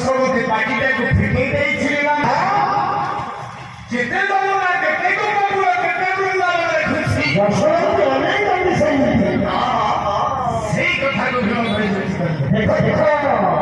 ସମସ୍ତେ ପାଟିଟାକୁ ଫିଟେଇ ଦେଇଥିଲି ନା ଯେତେ ନମୁନା କେତେ କପୁର କେତେ ବୃନ୍ଦାବନରେ ଖୁସି ସେଇ କଥାକୁ ଦେଖ ଦେଖ